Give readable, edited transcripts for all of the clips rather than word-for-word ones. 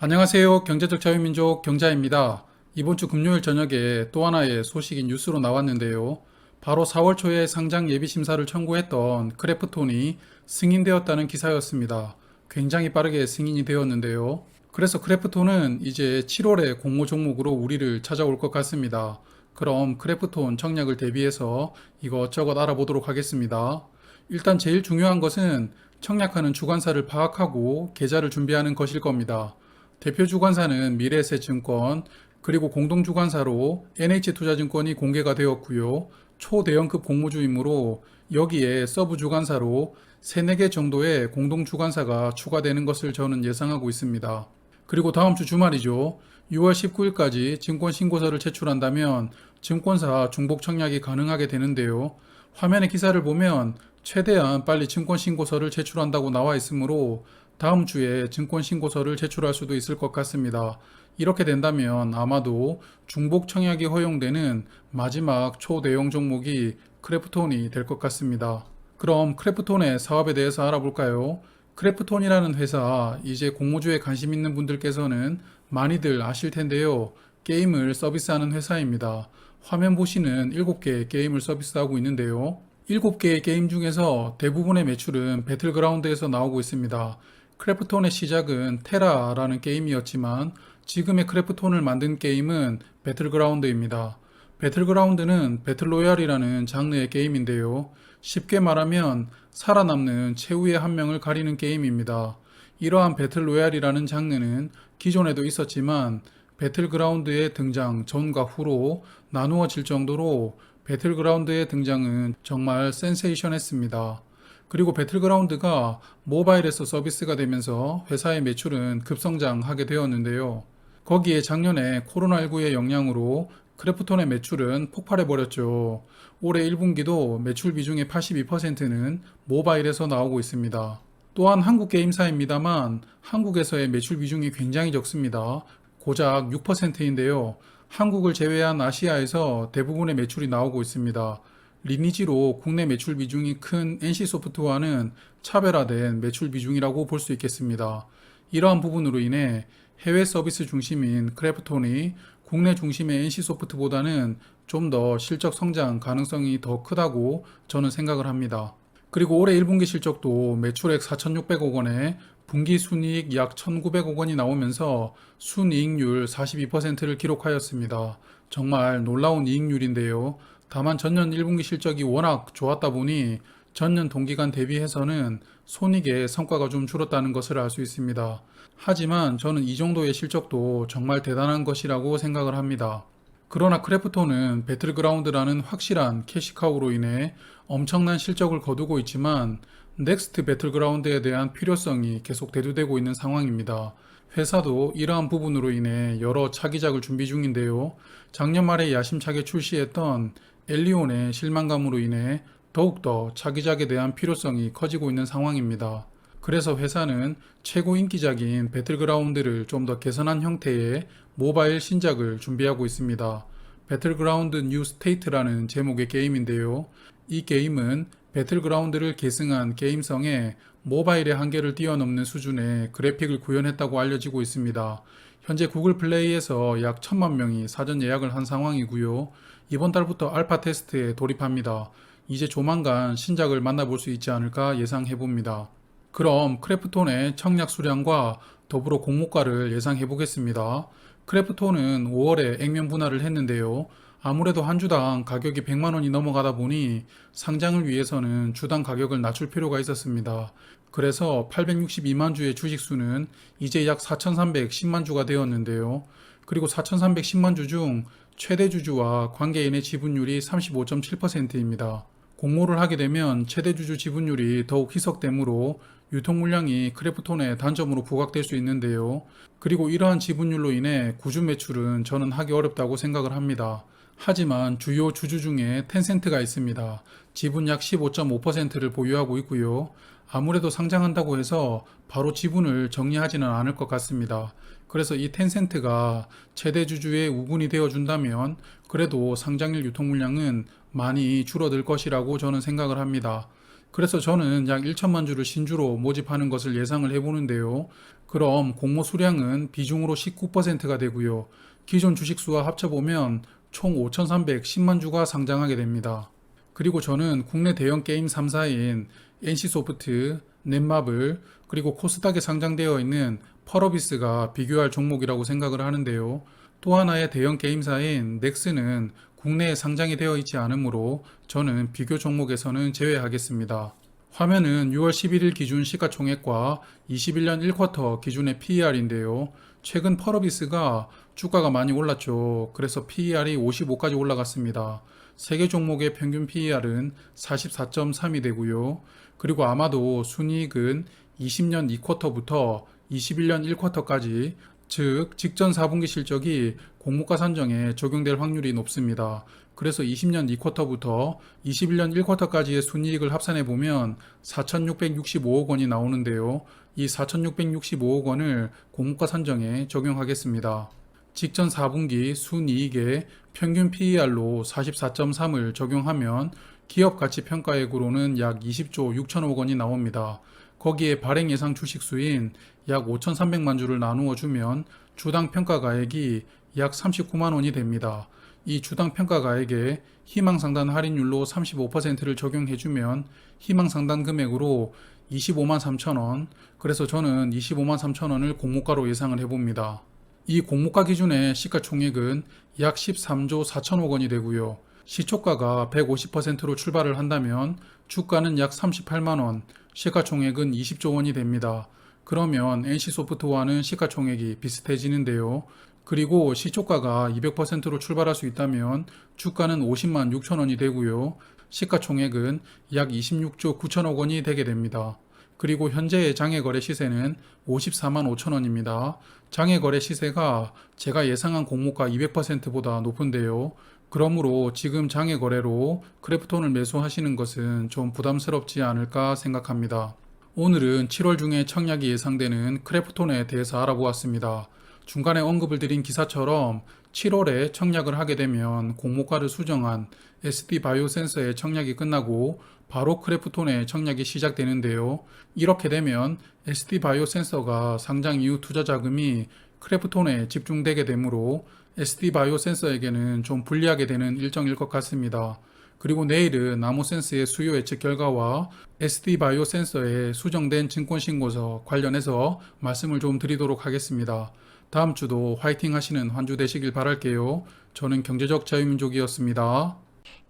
안녕하세요. 경제적 자유민족 경자입니다. 이번 주 금요일 저녁에 또 하나의 소식이 뉴스로 나왔는데요. 바로 4월 초에 상장 예비 심사를 청구했던 크래프톤이 승인되었다는 기사였습니다. 굉장히 빠르게 승인이 되었는데요. 그래서 크래프톤은 이제 7월에 공모 종목으로 우리를 찾아올 것 같습니다. 그럼 크래프톤 청약을 대비해서 이것저것 알아보도록 하겠습니다. 일단 제일 중요한 것은 청약하는 주관사를 파악하고 계좌를 준비하는 것일 겁니다. 대표 주관사는 미래에셋증권, 그리고 공동주관사로 NH투자증권이 공개가 되었고요. 초대형급 공모주이므로 여기에 서브 주관사로 3, 4개 정도의 공동주관사가 추가되는 것을 저는 예상하고 있습니다. 그리고 다음 주 주말이죠. 6월 19일까지 증권신고서를 제출한다면 증권사 중복 청약이 가능하게 되는데요. 화면의 기사를 보면 최대한 빨리 증권신고서를 제출한다고 나와 있으므로 다음 주에 증권신고서를 제출할 수도 있을 것 같습니다. 이렇게 된다면 아마도 중복 청약이 허용되는 마지막 초대형 종목이 크래프톤이 될 것 같습니다. 그럼 크래프톤의 사업에 대해서 알아볼까요? 크래프톤이라는 회사, 이제 공모주에 관심 있는 분들께서는 많이들 아실 텐데요. 게임을 서비스하는 회사입니다. 화면 보시는 7개의 게임을 서비스하고 있는데요. 7개의 게임 중에서 대부분의 매출은 배틀그라운드에서 나오고 있습니다. 크래프톤의 시작은 테라라는 게임이었지만 지금의 크래프톤을 만든 게임은 배틀그라운드입니다. 배틀그라운드는 배틀로얄이라는 장르의 게임인데요. 쉽게 말하면 살아남는 최후의 한 명을 가리는 게임입니다. 이러한 배틀로얄이라는 장르는 기존에도 있었지만 배틀그라운드의 등장 전과 후로 나누어질 정도로 배틀그라운드의 등장은 정말 센세이션했습니다. 그리고 배틀그라운드가 모바일에서 서비스가 되면서 회사의 매출은 급성장하게 되었는데요. 거기에 작년에 코로나19의 영향으로 크래프톤의 매출은 폭발해버렸죠. 올해 1분기도 매출 비중의 82%는 모바일에서 나오고 있습니다. 또한 한국 게임사입니다만 한국에서의 매출 비중이 굉장히 적습니다. 고작 6%인데요. 한국을 제외한 아시아에서 대부분의 매출이 나오고 있습니다. 리니지로 국내 매출 비중이 큰 NC소프트와는 차별화된 매출 비중이라고 볼 수 있겠습니다. 이러한 부분으로 인해 해외 서비스 중심인 크래프톤이 국내 중심의 NC소프트보다는 좀 더 실적 성장 가능성이 더 크다고 저는 생각을 합니다. 그리고 올해 1분기 실적도 매출액 4,600억 원에 분기 순이익 약 1,900억 원이 나오면서 순이익률 42%를 기록하였습니다. 정말 놀라운 이익률인데요. 다만 전년 1분기 실적이 워낙 좋았다 보니 전년 동기간 대비해서는 손익의 성과가 좀 줄었다는 것을 알 수 있습니다. 하지만 저는 이 정도의 실적도 정말 대단한 것이라고 생각을 합니다. 그러나 크래프톤은 배틀그라운드라는 확실한 캐시카우로 인해 엄청난 실적을 거두고 있지만 넥스트 배틀그라운드에 대한 필요성이 계속 대두되고 있는 상황입니다. 회사도 이러한 부분으로 인해 여러 차기작을 준비 중인데요. 작년 말에 야심차게 출시했던 엘리온의 실망감으로 인해 더욱더 차기작에 대한 필요성이 커지고 있는 상황입니다. 그래서 회사는 최고 인기작인 배틀그라운드를 좀 더 개선한 형태의 모바일 신작을 준비하고 있습니다. 배틀그라운드 뉴 스테이트라는 제목의 게임인데요. 이 게임은 배틀그라운드를 계승한 게임성에 모바일의 한계를 뛰어넘는 수준의 그래픽을 구현했다고 알려지고 있습니다. 현재 구글 플레이에서 약 1,000만 명이 사전 예약을 한 상황이고요. 이번 달부터 알파 테스트에 돌입합니다. 이제 조만간 신작을 만나볼 수 있지 않을까 예상해봅니다. 그럼 크래프톤의 청약 수량과 더불어 공모가를 예상해보겠습니다. 크래프톤은 5월에 액면 분할을 했는데요. 아무래도 한 주당 가격이 100만 원이 넘어가다 보니 상장을 위해서는 주당 가격을 낮출 필요가 있었습니다. 그래서 862만 주의 주식수는 이제 약 4,310만 주가 되었는데요. 그리고 4,310만 주 중 최대 주주와 관계인의 지분율이 35.7%입니다. 공모를 하게 되면 최대 주주 지분율이 더욱 희석되므로 유통 물량이 크래프톤의 단점으로 부각될 수 있는데요. 그리고 이러한 지분율로 인해 구주 매출은 저는 하기 어렵다고 생각을 합니다. 하지만 주요 주주 중에 텐센트가 있습니다. 지분 약 15.5%를 보유하고 있고요. 아무래도 상장한다고 해서 바로 지분을 정리하지는 않을 것 같습니다. 그래서 이 텐센트가 최대 주주의 우군이 되어준다면 그래도 상장일 유통 물량은 많이 줄어들 것이라고 저는 생각을 합니다. 그래서 저는 약 1천만 주를 신주로 모집하는 것을 예상을 해보는데요. 그럼 공모 수량은 비중으로 19%가 되고요. 기존 주식수와 합쳐보면 총 5,310만 주가 상장하게 됩니다. 그리고 저는 국내 대형 게임 3사인 NC소프트, 넷마블, 그리고 코스닥에 상장되어 있는 펄어비스가 비교할 종목이라고 생각을 하는데요. 또 하나의 대형 게임사인 넥슨은 국내에 상장이 되어 있지 않으므로 저는 비교 종목에서는 제외하겠습니다. 화면은 6월 11일 기준 시가총액과 21년 1쿼터 기준의 PER인데요. 최근 펄어비스가 주가가 많이 올랐죠. 그래서 PER이 55까지 올라갔습니다. 세개 종목의 평균 PER은 44.3이 되고요. 그리고 아마도 순이익은 20년 2쿼터부터 21년 1쿼터까지, 즉 직전 4분기 실적이 공모가 산정에 적용될 확률이 높습니다. 그래서 20년 2쿼터부터 21년 1쿼터까지의 순이익을 합산해 보면 4,665억 원이 나오는데요. 이 4,665억 원을 공모가 산정에 적용하겠습니다. 직전 4분기 순이익의 평균 PER로 44.3을 적용하면 기업 가치 평가액으로는 약 20조 6천억 원이 나옵니다. 거기에 발행 예상 주식수인 약 5,300만 주를 나누어 주면 주당 평가가액이 약 39만 원이 됩니다. 이 주당 평가가액에 희망상단 할인율로 35%를 적용해주면 희망상단 금액으로 25만 3천 원, 그래서 저는 25만 3천 원을 공모가로 예상을 해봅니다. 이 공모가 기준의 시가총액은 약 13조 4천억 원이 되고요. 시초가가 150%로 출발을 한다면 주가는 약 38만 원, 시가총액은 20조 원이 됩니다. 그러면 NC소프트와는 시가총액이 비슷해지는데요. 그리고 시초가가 200%로 출발할 수 있다면 주가는 50만 6천 원이 되고요. 시가총액은 약 26조 9천억 원이 되게 됩니다. 그리고 현재의 장외거래 시세는 54만 5천 원입니다. 장외거래 시세가 제가 예상한 공모가 200%보다 높은데요. 그러므로 지금 장외거래로 크래프톤을 매수하시는 것은 좀 부담스럽지 않을까 생각합니다. 오늘은 7월 중에 청약이 예상되는 크래프톤에 대해서 알아보았습니다. 중간에 언급을 드린 기사처럼 7월에 청약을 하게 되면 공모가를 수정한 SD바이오센서의 청약이 끝나고 바로 크래프톤의 청약이 시작되는데요. 이렇게 되면 SD바이오센서가 상장 이후 투자 자금이 크래프톤에 집중되게 되므로 SD바이오센서에게는 좀 불리하게 되는 일정일 것 같습니다. 그리고 내일은 나모센스의 수요 예측 결과와 SD바이오센서의 수정된 증권신고서 관련해서 말씀을 좀 드리도록 하겠습니다. 다음 주도 화이팅 하시는 한 주 되시길 바랄게요. 저는 경제적 자유민족이었습니다.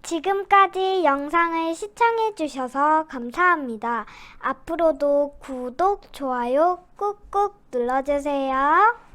지금까지 영상을 시청해주셔서 감사합니다. 앞으로도 구독, 좋아요 꾹꾹 눌러주세요.